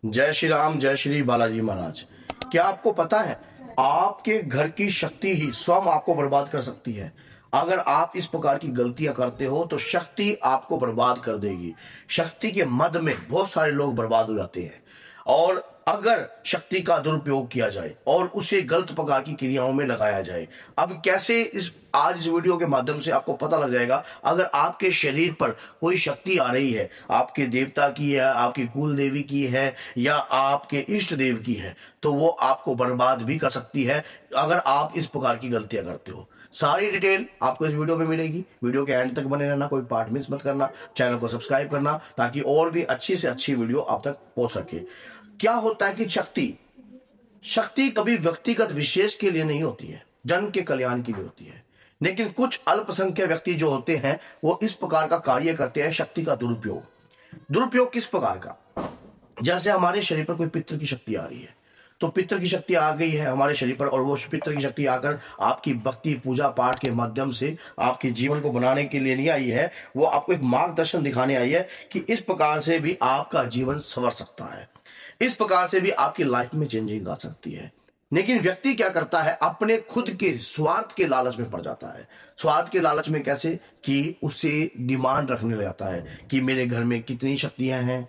जय श्री राम, जय श्री बालाजी महाराज। क्या आपको पता है आपके घर की शक्ति ही स्वयं आपको बर्बाद कर सकती है। अगर आप इस प्रकार की गलतियां करते हो तो शक्ति आपको बर्बाद कर देगी। शक्ति के मद में बहुत सारे लोग बर्बाद हो जाते हैं। और अगर शक्ति का दुरुपयोग किया जाए और उसे गलत प्रकार की क्रियाओं में लगाया जाए, अब कैसे आज इस वीडियो के माध्यम से आपको पता लग जाएगा। अगर आपके शरीर पर कोई शक्ति आ रही है, आपके देवता की है, आपकी कुल देवी की है या आपके इष्ट देव की है, तो वो आपको बर्बाद भी कर सकती है अगर आप इस प्रकार की गलतियां करते हो। सारी डिटेल आपको इस वीडियो में मिलेगी। वीडियो के एंड तक बने रहना, कोई पार्ट मिस मत करना, चैनल को सब्सक्राइब करना ताकि और भी अच्छी से अच्छी वीडियो आप तक पहुंच सके। क्या होता है कि शक्ति कभी व्यक्तिगत विशेष के लिए नहीं होती है, जन के कल्याण के लिए होती है। लेकिन कुछ अल्पसंख्यक व्यक्ति जो होते हैं वो इस प्रकार का कार्य करते हैं, शक्ति का दुरुपयोग किस प्रकार का। जैसे हमारे शरीर पर कोई पितृ की शक्ति आ रही है, तो पितृ की शक्ति आ गई है हमारे शरीर पर और वो पितृ की शक्ति आकर आपकी भक्ति पूजा पाठ के माध्यम से आपके जीवन को बनाने के लिए नहीं आई है, वो आपको एक मार्गदर्शन दिखाने आई है कि इस प्रकार से भी आपका जीवन संवर सकता है, इस प्रकार से भी आपकी लाइफ में चेंजिंग आ सकती है। लेकिन व्यक्ति क्या करता है, अपने खुद के स्वार्थ के लालच में पड़ जाता है। स्वार्थ के लालच में कैसे कि उससे डिमांड रखने लग जाता है कि मेरे घर में कितनी शक्तियां हैं,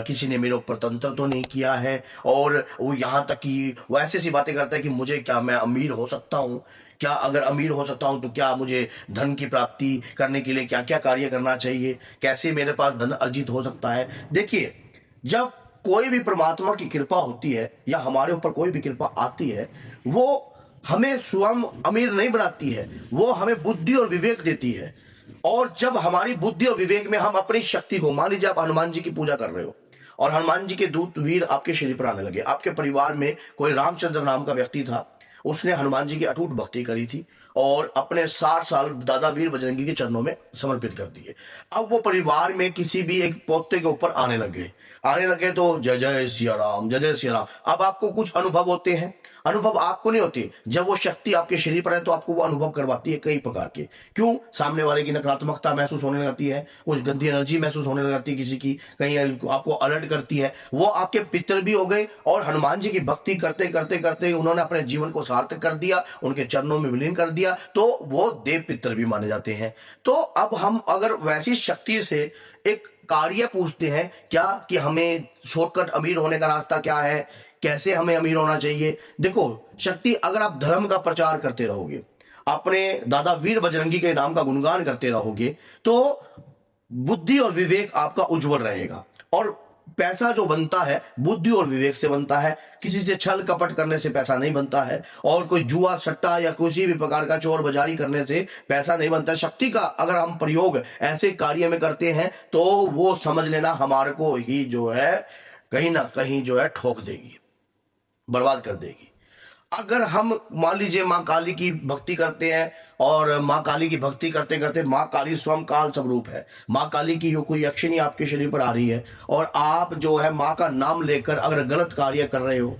किसी ने मेरे ऊपर तंत्र तो नहीं किया है। और वो यहाँ तक कि वो ऐसी सी बातें करता है कि मुझे क्या, मैं अमीर हो सकता हूँ क्या, अगर अमीर हो सकता हूं तो क्या मुझे धन की प्राप्ति करने के लिए क्या क्या कार्य करना चाहिए, कैसे मेरे पास धन अर्जित हो सकता है। देखिए, जब कोई भी परमात्मा की कृपा होती है या हमारे ऊपर कोई भी कृपा आती है, वो हमें स्वयं अमीर नहीं बनाती है, वो हमें बुद्धि और विवेक देती है। और जब हमारी बुद्धि और विवेक में हम अपनी शक्ति को, मान लीजिए आप हनुमान जी की पूजा कर रहे हो और हनुमान जी के दूत वीर आपके शरीर पर आने लगे। आपके परिवार में कोई रामचंद्र नाम का व्यक्ति था, उसने हनुमान जी की अटूट भक्ति करी थी और अपने 60 साल दादा वीर बजरंगी के चरणों में समर्पित कर दिए। अब वो परिवार में किसी भी एक पोते के ऊपर आने लगे तो जय जय सिया राम, जय जय सिया राम। अब आपको कुछ अनुभव होते हैं, अनुभव आपको नहीं होते। जब वो शक्ति आपके शरीर पर है तो आपको वो अनुभव करवाती है कई प्रकार के। क्यों? सामने वाले की नकारात्मकता महसूस होने लगती है, कुछ गंदी एनर्जी महसूस होने लगती है किसी की, कहीं आपको अलर्ट करती है। वो आपके पितर भी हो गए और हनुमान जी की भक्ति करते करते करते उन्होंने अपने जीवन को सार्थक कर दिया, उनके चरणों में विलीन कर दिया, तो वो देव पितर भी माने जाते हैं। तो अब हम अगर वैसी शक्ति से एक कार्य पूछते हैं क्या कि हमें शॉर्टकट अमीर होने का रास्ता क्या है, कैसे हमें अमीर होना चाहिए। देखो, शक्ति अगर आप धर्म का प्रचार करते रहोगे, अपने दादा वीर बजरंगी के नाम का गुणगान करते रहोगे, तो बुद्धि और विवेक आपका उज्जवल रहेगा। और पैसा जो बनता है बुद्धि और विवेक से बनता है, किसी से छल कपट करने से पैसा नहीं बनता है, और कोई जुआ सट्टा या किसी भी प्रकार का चोर बाजारी करने से पैसा नहीं बनता है। शक्ति का अगर हम प्रयोग ऐसे कार्य में करते हैं तो वो समझ लेना हमारे को ही जो है कहीं ना कहीं जो है ठोक देगी, बर्बाद कर देगी। अगर हम मान लीजिए माँ काली की भक्ति करते हैं और माँ काली की भक्ति करते करते, माँ काली स्वयं काल स्वरूप है, माँ काली की कोई यक्षिणी आपके शरीर पर आ रही है और आप जो है माँ का नाम लेकर अगर गलत कार्य कर रहे हो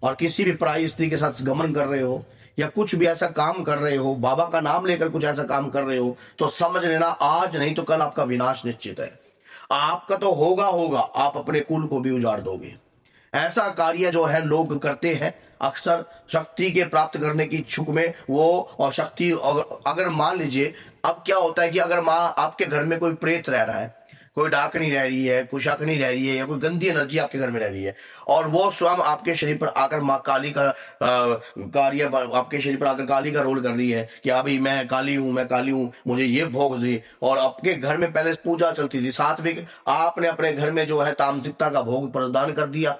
और किसी भी पराई स्त्री के साथ गमन कर रहे हो या कुछ भी ऐसा काम कर रहे हो, बाबा का नाम लेकर कुछ ऐसा काम कर रहे हो, तो समझ लेना आज नहीं तो कल आपका विनाश निश्चित है। आपका तो होगा, आप अपने कुल को भी उजाड़ दोगे। ऐसा कार्य जो है लोग करते हैं अक्सर शक्ति के प्राप्त करने की इच्छुक में वो। और शक्ति अगर मान लीजिए, अब क्या होता है कि अगर माँ आपके घर में कोई प्रेत रह रहा है, कोई डाकनी रह रही है, कोई शाकनी रह रही है या कोई गंदी एनर्जी आपके घर में रह रही है और वो स्वयं आपके शरीर पर आकर माँ काली का कार्य आपके शरीर पर आकर काली का रोल कर रही है कि अभी मैं काली हूँ, मुझे ये भोग दे। और आपके घर में पहले पूजा चलती थी, सात्विक, आपने अपने घर में जो है तामसिकता का भोग प्रदान कर दिया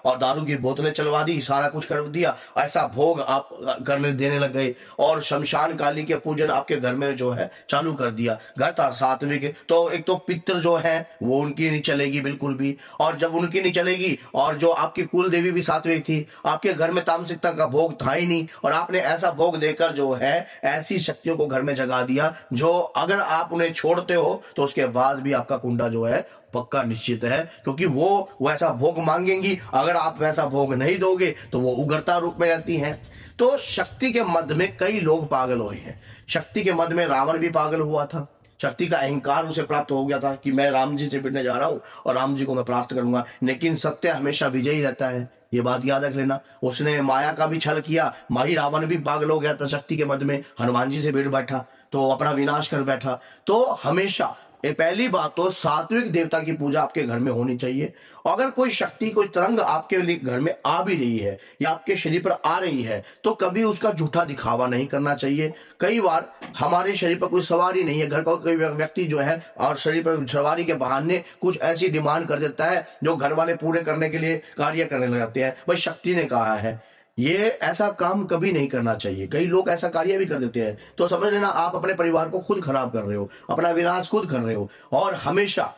और दारू की बोतलें चलवा दी, सारा कुछ कर दिया, ऐसा भोग आप करने देने लग गए और शमशान काली के पूजन आपके घर में जो है चालू कर दिया। घर सात्विक, तो एक तो पितृ जो है वो उनकी नहीं चलेगी बिल्कुल भी, और जब उनकी नहीं चलेगी और जो आपकी कुल देवी भी सात्विक थी, आपके घर में तामसिकता का भोग था ही नहीं और आपने ऐसा भोग देकर जो है ऐसी शक्तियों को घर में जगा दिया जो अगर आप उन्हें छोड़ते हो तो उसके बाद भी आपका कुंडा जो है पक्का निश्चित है, क्योंकि वो वैसा भोग मांगेंगी। अगर आप वैसा भोग नहीं दोगे तो वो उग्रता रूप में रहती हैं। तो शक्ति के मद में कई लोग पागल हुए हैं। शक्ति के मद में रावण भी पागल हुआ था, शक्ति का अहंकार उसे प्राप्त हो गया था कि मैं राम जी से भिड़ने जा रहा हूं और राम जी को मैं प्राप्त करूंगा। लेकिन सत्य हमेशा विजयी रहता है, ये बात याद रख लेना। उसने माया का भी छल किया, माही रावण भी पागल हो गया था शक्ति के मध्य में, हनुमान जी से भिड़ बैठा तो अपना विनाश कर बैठा। तो हमेशा ये पहली बात तो सात्विक देवता की पूजा आपके घर में होनी चाहिए। अगर कोई शक्ति, कोई तरंग आपके लिए घर में आ भी रही है या आपके शरीर पर आ रही है तो कभी उसका झूठा दिखावा नहीं करना चाहिए। कई बार हमारे शरीर पर कोई सवारी नहीं है, घर का कोई व्यक्ति जो है और शरीर पर सवारी के बहाने कुछ ऐसी डिमांड कर देता है जो घर वाले पूरे करने के लिए कार्य करने लग जाते हैं, भाई शक्ति ने कहा है। ये ऐसा काम कभी नहीं करना चाहिए। कई लोग ऐसा कार्य भी कर देते हैं, तो समझ लेना आप अपने परिवार को खुद खराब कर रहे हो, अपना विनाश खुद कर रहे हो। और हमेशा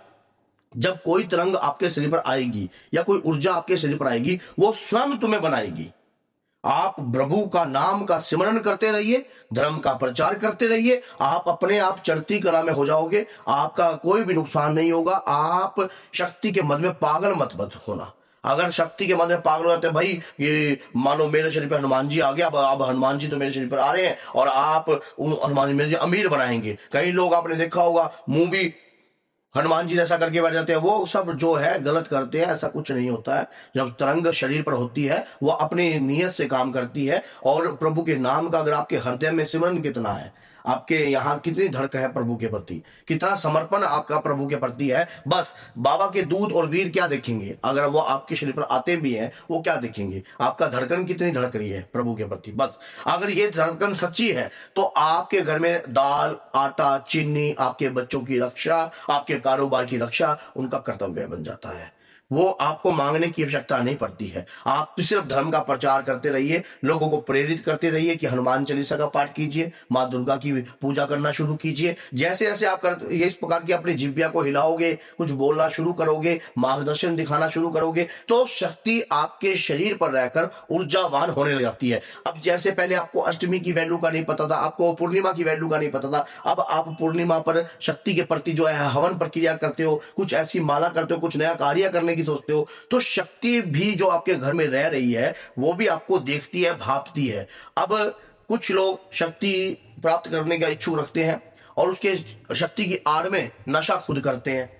जब कोई तरंग आपके शरीर पर आएगी या कोई ऊर्जा आपके शरीर पर आएगी, वो स्वयं तुम्हें बनाएगी। आप प्रभु का नाम का सिमरन करते रहिए, धर्म का प्रचार करते रहिए, आप अपने आप चढ़ती कला में हो जाओगे, आपका कोई भी नुकसान नहीं होगा। आप शक्ति के मद में पागल मत होना। अगर शक्ति के मद में पागल हो जाते हैं, भाई ये मानो मेरे शरीर पर हनुमान जी आ गया, अब हनुमान जी तो मेरे शरीर पर आ रहे हैं और आप हनुमान जी मेरे अमीर बनाएंगे। कई लोग आपने देखा होगा मूवी हनुमान जी जैसा करके बैठ जाते हैं, वो सब जो है गलत करते हैं। ऐसा कुछ नहीं होता है। जब तरंग शरीर पर होती है वो अपनी नियत से काम करती है। और प्रभु के नाम का अगर आपके हृदय में सिमरन कितना है, आपके यहाँ कितनी धड़क है प्रभु के प्रति, कितना समर्पण आपका प्रभु के प्रति है, बस बाबा के दूत और वीर क्या देखेंगे। अगर वो आपके शरीर पर आते भी हैं वो क्या देखेंगे, आपका धड़कन कितनी धड़क रही है प्रभु के प्रति। बस अगर ये धड़कन सच्ची है तो आपके घर में दाल, आटा, चीनी, आपके बच्चों की रक्षा, आपके कारोबार की रक्षा उनका कर्तव्य बन जाता है। वो आपको मांगने की आवश्यकता नहीं पड़ती है। आप सिर्फ धर्म का प्रचार करते रहिए, लोगों को प्रेरित करते रहिए कि हनुमान चालीसा का पाठ कीजिए, माँ दुर्गा की पूजा करना शुरू कीजिए। जैसे जैसे आप इस प्रकार की अपनी जिह्वा को हिलाओगे, कुछ बोलना शुरू करोगे, मार्गदर्शन दिखाना शुरू करोगे, तो शक्ति आपके शरीर पर रहकर ऊर्जावान होने लग जाती है। अब जैसे पहले आपको अष्टमी की वैल्यू का नहीं पता था, आपको पूर्णिमा की वैल्यू का नहीं पता था, अब आप पूर्णिमा पर शक्ति के प्रति जो है हवन प्रक्रिया करते हो, कुछ ऐसी माला करते हो, कुछ नया कार्य करने की सोचते हो, तो शक्ति भी जो आपके घर में रह रही है वो भी आपको देखती है, भापती है। अब कुछ लोग शक्ति प्राप्त करने का इच्छुक रखते हैं और उसके शक्ति की आड़ में नशा खुद करते हैं।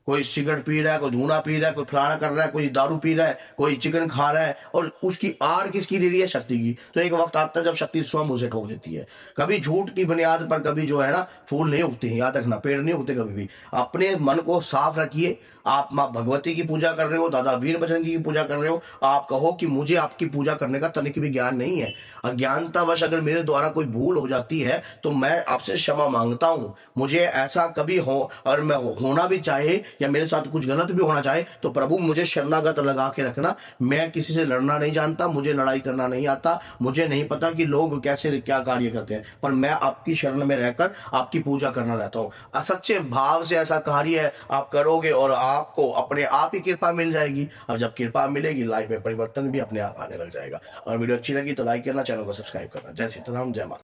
कोई सिगरेट पी रहा है, कोई धूना पी रहा है, कोई फलाना कर रहा है, कोई दारू पी रहा है, कोई चिकन खा रहा है, और उसकी आड़ किसकी ले रही है, शक्ति की। तो एक वक्त आता है जब शक्ति स्वयं उसे ठोक देती है। कभी झूठ की बुनियाद पर कभी जो है ना फूल नहीं उगते हैं, याद रखना, पेड़ नहीं उगते कभी भी। अपने मन को साफ रखिए। आप माँ भगवती की पूजा कर रहे हो, दादा वीर बजरंगी की पूजा कर रहे हो, आप कहो कि मुझे आपकी पूजा करने का तनिक भी ज्ञान नहीं है, अज्ञानतावश अगर मेरे द्वारा कोई भूल हो जाती है तो मैं आपसे क्षमा मांगता हूं। मुझे ऐसा कभी हो और मैं होना भी चाहे या मेरे साथ कुछ गलत भी होना चाहे तो प्रभु मुझे शरणागत लगा के रखना। मैं किसी से लड़ना नहीं जानता, मुझे लड़ाई करना नहीं आता, मुझे नहीं पता कि लोग कैसे क्या कार्य करते हैं, पर मैं आपकी शरण में रहकर आपकी पूजा करना रहता हूँ। सच्चे भाव से ऐसा कार्य आप करोगे और आपको अपने आप ही कृपा मिल जाएगी। अब जब कृपा मिलेगी लाइफ में परिवर्तन भी अपने आप आने लग जाएगा। और वीडियो अच्छी लगी तो लाइक करना, चैनल को सब्सक्राइब करना। जय सीताराम, जय माता।